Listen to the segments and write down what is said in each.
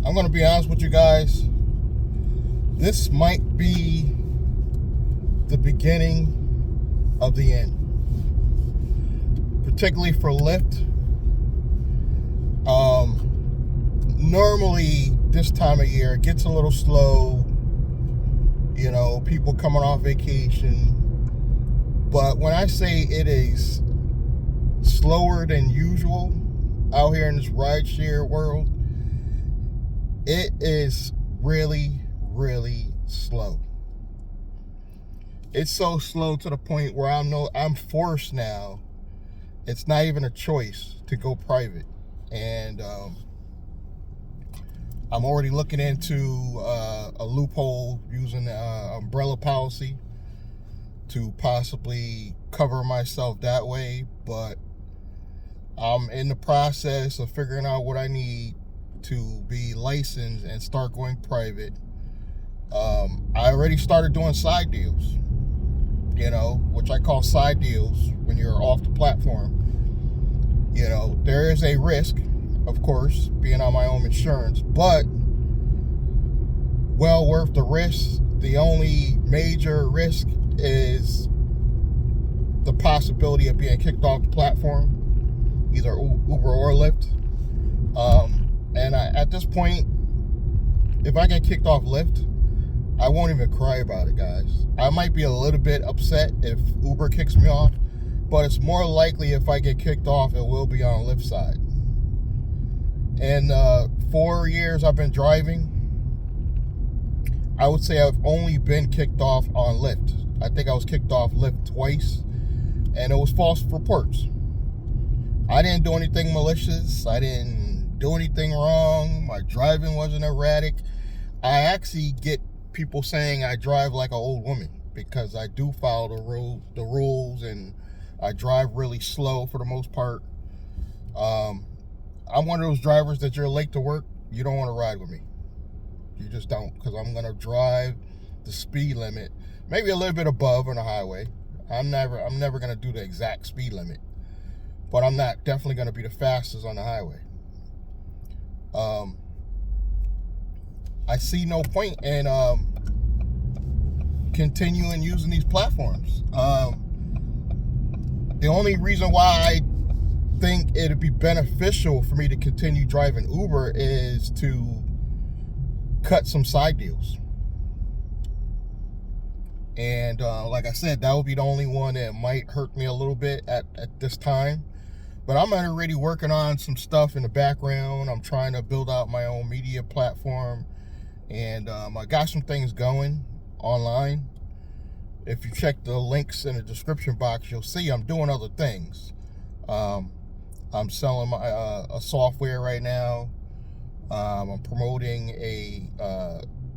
I'm going to be honest with you guys. This might be the beginning of the end, particularly for Lyft. Normally this time of year it gets a little slow, you know, people coming off vacation. But when I say it is slower than usual out here in this rideshare world, it is really, really slow. It's so slow to the point where I'm forced now. It's not even a choice to go private. And I'm already looking into a loophole using umbrella policy to possibly cover myself that way. But I'm in the process of figuring out what I need to be licensed and start going private. I already started doing side deals, you know, which I call side deals when you're off the platform. You know, there is a risk, of course, being on my own insurance, but well worth the risk. The only major risk is the possibility of being kicked off the platform, either Uber or Lyft. And at this point, if I get kicked off Lyft, I won't even cry about it, guys. I might be a little bit upset if Uber kicks me off, but it's more likely if I get kicked off, it will be on Lyft side. And 4 years I've been driving, I would say I've only been kicked off on Lyft. I think I was kicked off Lyft twice, and it was false reports. I didn't do anything malicious. I didn't do anything wrong. My driving wasn't erratic. I actually get people saying I drive like an old woman because I do follow the rules, and I drive really slow for the most part. I'm one of those drivers that you're late to work, you don't want to ride with me. You just don't, because I'm going to drive the speed limit, maybe a little bit above on the highway. I'm never going to do the exact speed limit, but I'm not definitely going to be the fastest on the highway. I see no point in continuing using these platforms. The only reason why I think it'd be beneficial for me to continue driving Uber is to cut some side deals. And like I said, that would be the only one that might hurt me a little bit at this time. But I'm already working on some stuff in the background. I'm trying to build out my own media platform. And I got some things going online. If you check the links in the description box, you'll see I'm doing other things. I'm selling my a software right now. I'm promoting a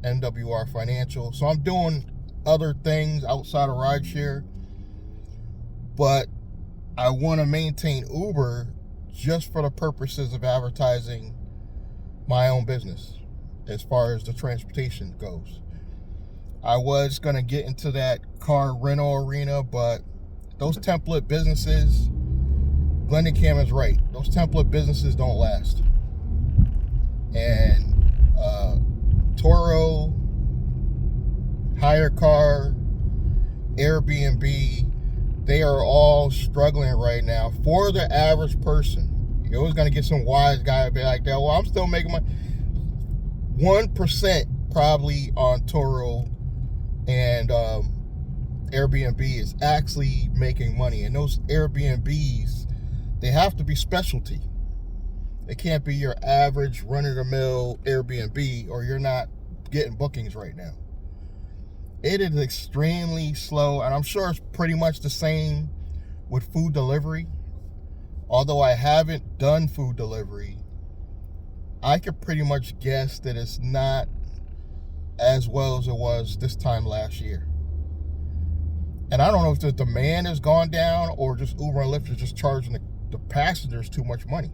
MWR Financial. So I'm doing other things outside of rideshare. But I want to maintain Uber just for the purposes of advertising my own business as far as the transportation goes. I was going to get into that car rental arena, but those template businesses, Glendon Cam is right. Those template businesses don't last. And Toro, Hire Car, Airbnb, they are all struggling right now. For the average person, you're always going to get some wise guy to be like that. Well, I'm still making money. 1% probably on Toro and Airbnb is actually making money. And those Airbnbs, they have to be specialty. It can't be your average run-of-the-mill Airbnb, or you're not getting bookings right now. It is extremely slow, and I'm sure it's pretty much the same with food delivery. Although I haven't done food delivery, I could pretty much guess that it's not as well as it was this time last year. And I don't know if the demand has gone down or just Uber and Lyft are just charging the passengers too much money.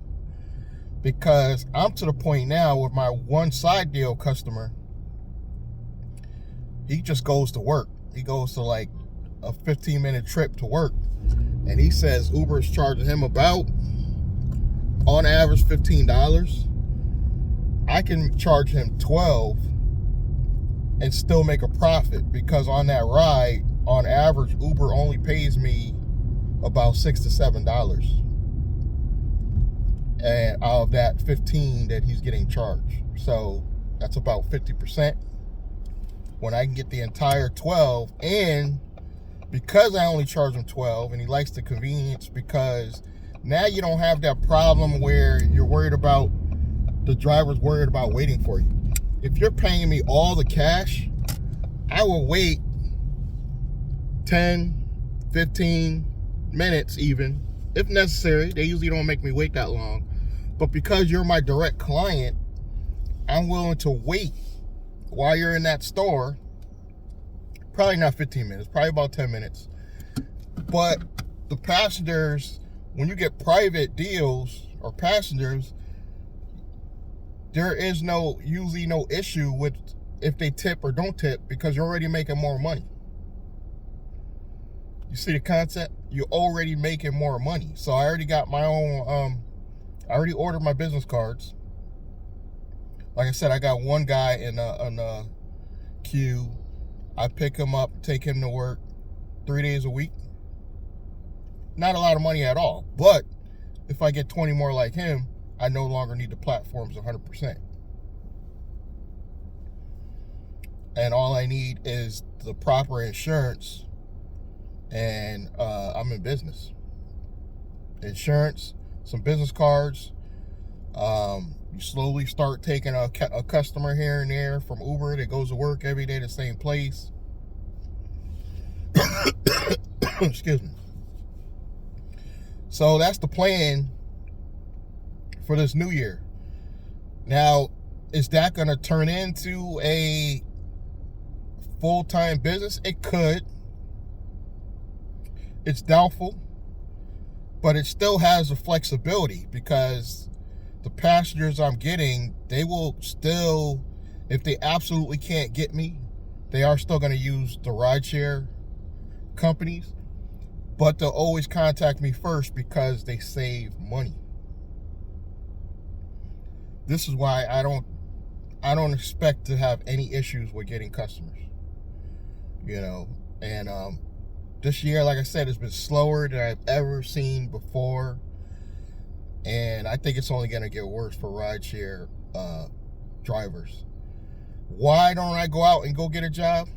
Because I'm to the point now with my one side deal customer, he just goes to work. He goes to like a 15-minute trip to work. And he says Uber's charging him about, on average, $15. I can charge him 12 and still make a profit, because on that ride, on average, Uber only pays me about $6 to $7, and out of that 15 that he's getting charged. So that's about 50%. When I can get the entire 12, and because I only charge him 12, and he likes the convenience, because now you don't have that problem where you're worried about, the driver's worried about waiting for you. If you're paying me all the cash, I will wait 10, 15 minutes even, if necessary. They usually don't make me wait that long. But because you're my direct client, I'm willing to wait while you're in that store. Probably not 15 minutes, probably about 10 minutes. But the passengers, when you get private deals or passengers, there is usually no issue with if they tip or don't tip, because you're already making more money. You see the concept? You're already making more money. So I already got my own, I already ordered my business cards. Like I said, I got one guy in a queue. I pick him up, take him to work 3 days a week. Not a lot of money at all. But if I get 20 more like him, I no longer need the platforms 100%. And all I need is the proper insurance, and I'm in business. Insurance, some business cards. You slowly start taking a customer here and there from Uber that goes to work every day, the same place. Excuse me. So that's the plan for this new year. Now, is that going to turn into a full-time business? It could. It's doubtful, but it still has the flexibility, because the passengers I'm getting, they will still, if they absolutely can't get me, they are still going to use the rideshare companies, but they'll always contact me first because they save money. This is why I don't expect to have any issues with getting customers, and this year, like I said, has been slower than I've ever seen before, and I think it's only going to get worse for rideshare drivers. Why don't I go out and go get a job?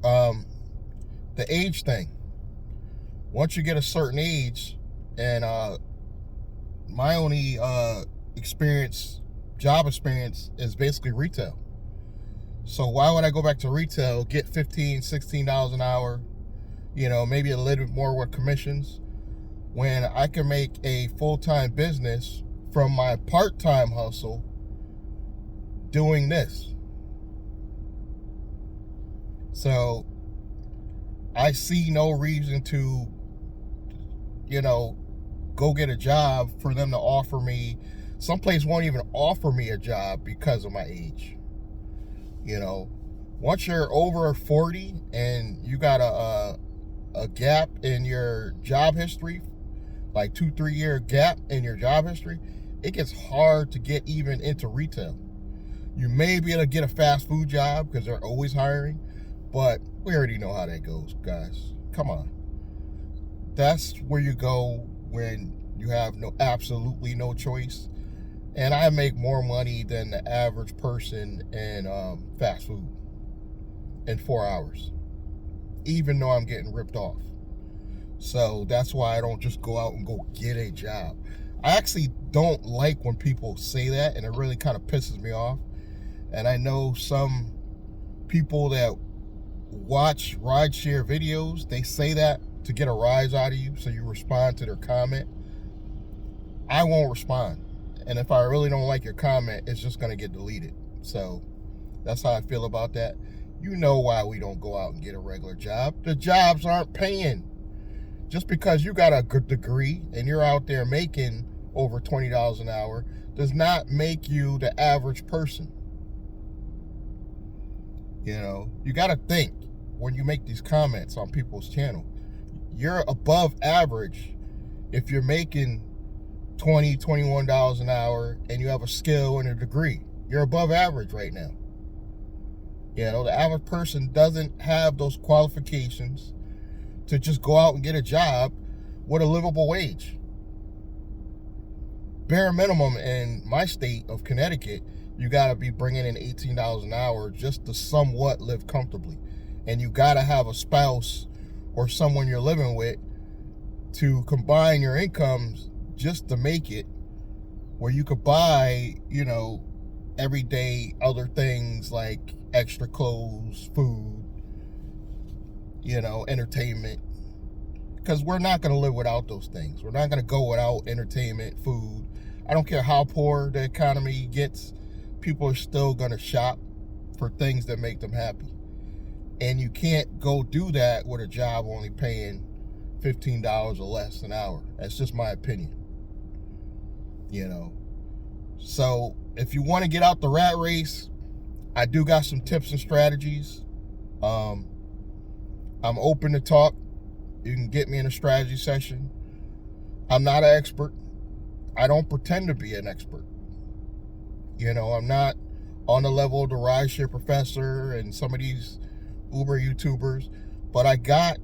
The age thing. Once you get a certain age, and my only job experience is basically retail. So why would I go back to retail, get $15, $16 an hour, maybe a little bit more with commissions, when I can make a full-time business from my part-time hustle doing this? So I see no reason to, go get a job for them to offer me. Someplace won't even offer me a job because of my age. Once you're over 40 and you got a gap in your job history, like 2-3 year gap in your job history, it gets hard to get even into retail. You may be able to get a fast food job because they're always hiring, but we already know how that goes, guys. Come on. That's where you go when you have absolutely no choice. And I make more money than the average person in fast food in 4 hours, even though I'm getting ripped off. So that's why I don't just go out and go get a job. I actually don't like when people say that, and it really kind of pisses me off. And I know some people that watch rideshare videos, they say that to get a rise out of you, so you respond to their comment. I won't respond. And if I really don't like your comment, it's just going to get deleted. So that's how I feel about that. You know why we don't go out and get a regular job. The jobs aren't paying. Just because you got a good degree and you're out there making over $20 an hour does not make you the average person. You got to think when you make these comments on people's channel. You're above average if you're making $21 an hour, and you have a skill and a degree. You're above average right now. You know, the average person doesn't have those qualifications to just go out and get a job with a livable wage. Bare minimum in my state of Connecticut, you got to be bringing in $18 an hour just to somewhat live comfortably. And you got to have a spouse or someone you're living with to combine your incomes just to make it, where you could buy, you know, everyday other things like extra clothes, food, you know, entertainment. Because we're not going to live without those things. We're not going to go without entertainment, food. I don't care how poor the economy gets, people are still going to shop for things that make them happy. And you can't go do that with a job only paying $15 or less an hour. That's just my opinion. You know. So if you want to get out the rat race, I do got some tips and strategies. I'm open to talk. You can get me in a strategy session. I'm not an expert. I don't pretend to be an expert. You know, I'm not on the level of the rideshare professor and some of these Uber YouTubers, but I got,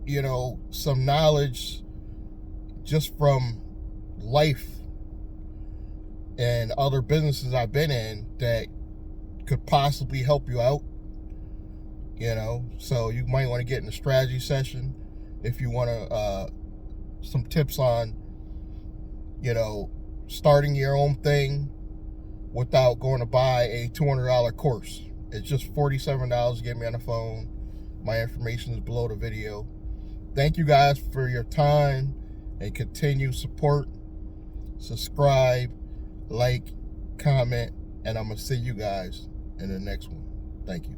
you know, some knowledge just from life and other businesses I've been in that could possibly help you out. You know, so you might want to get in a strategy session if you want to some tips on, you know, starting your own thing without going to buy a $200 course. It's just $47 to get me on the phone. My information is below the video. Thank you guys for your time and continued support. Subscribe, like, comment, and I'm going to see you guys in the next one. Thank you.